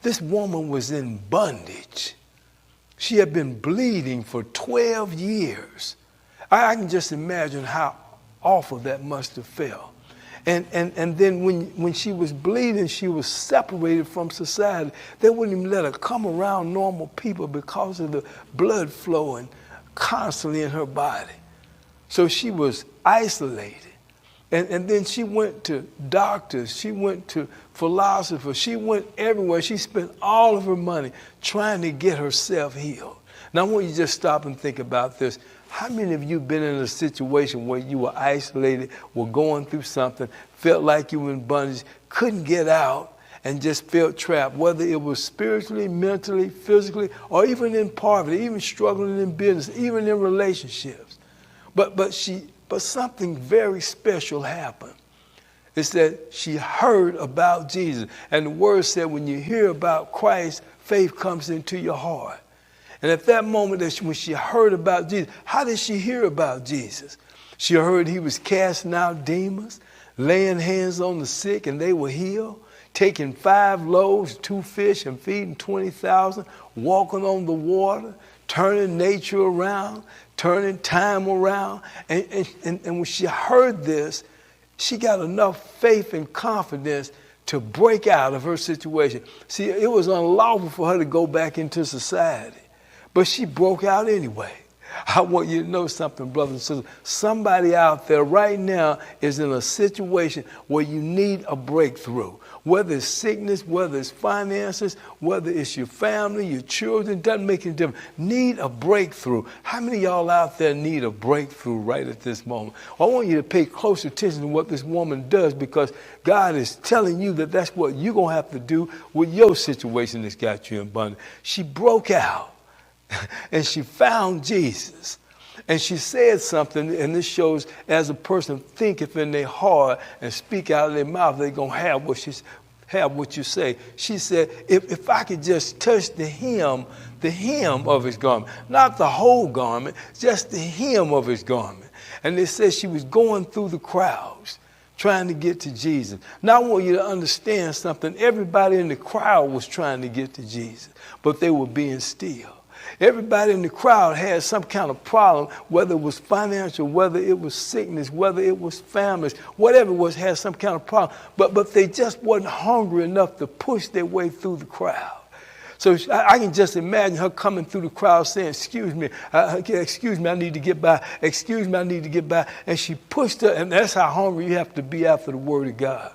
This woman was in bondage. She had been bleeding for 12 years. I can just imagine how awful that must have felt. And then when she was bleeding, she was separated from society. They wouldn't even let her come around normal people because of the blood flowing constantly in her body. So she was isolated. And then she went to doctors. She went to philosophers. She went everywhere. She spent all of her money trying to get herself healed. Now, I want you to just stop and think about this. How many of you been in a situation where you were isolated, were going through something, felt like you were in bondage, couldn't get out, and just felt trapped, whether it was spiritually, mentally, physically, or even in poverty, even struggling in business, even in relationships? But something very special happened. It's that she heard about Jesus. And the word said when you hear about Christ, faith comes into your heart. And at that moment, when she heard about Jesus, how did she hear about Jesus? She heard he was casting out demons, laying hands on the sick and they were healed, taking 5 loaves, 2 fish and feeding 20,000, walking on the water, turning nature around, turning time around. And when she heard this, she got enough faith and confidence to break out of her situation. See, it was unlawful for her to go back into society, but she broke out anyway. I want you to know something, brothers and sisters. Somebody out there right now is in a situation where you need a breakthrough. Whether it's sickness, whether it's finances, whether it's your family, your children, doesn't make any difference. Need a breakthrough. How many of y'all out there need a breakthrough right at this moment? Well, I want you to pay close attention to what this woman does, because God is telling you that that's what you're going to have to do with your situation that's got you in bondage. She broke out. And she found Jesus. And she said something, and this shows as a person thinketh in their heart and speak out of their mouth, they're going to have what you say. She said, if I could just touch the hem of his garment, not the whole garment, just the hem of his garment. And they said she was going through the crowds trying to get to Jesus. Now I want you to understand something. Everybody in the crowd was trying to get to Jesus, but they were being still. Everybody in the crowd had some kind of problem, whether it was financial, whether it was sickness, whether it was families, whatever it was, had some kind of problem. But they just wasn't hungry enough to push their way through the crowd. So I can just imagine her coming through the crowd saying, excuse me, I need to get by. Excuse me, I need to get by. And she pushed her, and that's how hungry you have to be after the word of God.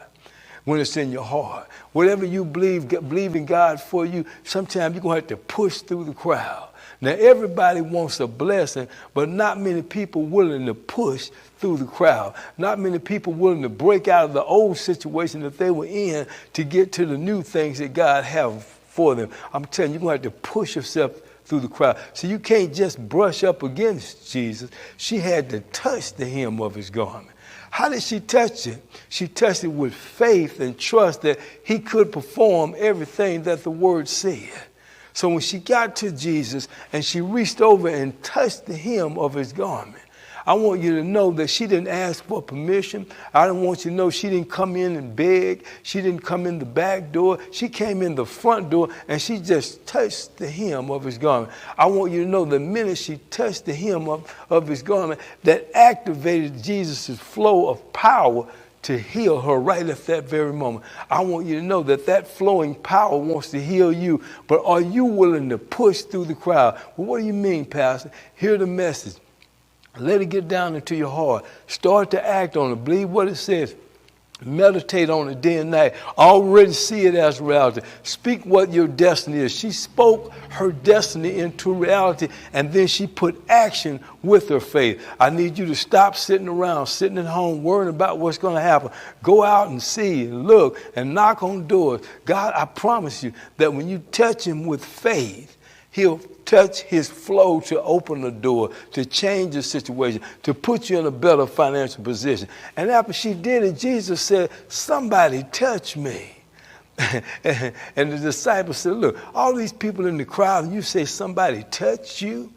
When it's in your heart. Whatever you believe in God for you, sometimes you're going to have to push through the crowd. Now, everybody wants a blessing, but not many people willing to push through the crowd. Not many people willing to break out of the old situation that they were in to get to the new things that God has for them. I'm telling you, you're going to have to push yourself through the crowd. So you can't just brush up against Jesus. She had to touch the hem of his garment. How did she touch it? She touched it with faith and trust that he could perform everything that the word said. So when she got to Jesus and she reached over and touched the hem of his garment, I want you to know that she didn't ask for permission. I don't want you to know she didn't come in and beg. She didn't come in the back door. She came in the front door and she just touched the hem of his garment. I want you to know the minute she touched the hem of his garment, that activated Jesus' flow of power to heal her right at that very moment. I want you to know that flowing power wants to heal you, but are you willing to push through the crowd? Well, what do you mean, Pastor? Hear the message. Let it get down into your heart. Start to act on it. Believe what it says. Meditate on it day and night. Already see it as reality. Speak what your destiny is. She spoke her destiny into reality, and then she put action with her faith. I need you to stop sitting around, sitting at home, worrying about what's going to happen. Go out and see and look and knock on doors. God, I promise you that when you touch him with faith, he'll touch his flow to open the door, to change the situation, to put you in a better financial position. And after she did it, Jesus said, somebody touch me. And the disciples said, look, all these people in the crowd, and you say somebody touched you?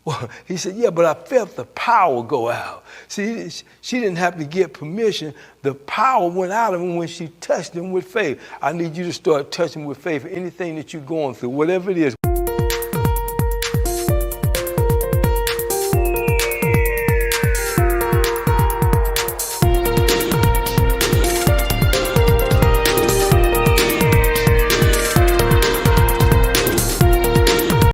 Well, he said, yeah, but I felt the power go out. See, she didn't have to get permission. The power went out of him when she touched him with faith. I need you to start touching with faith anything that you're going through, whatever it is.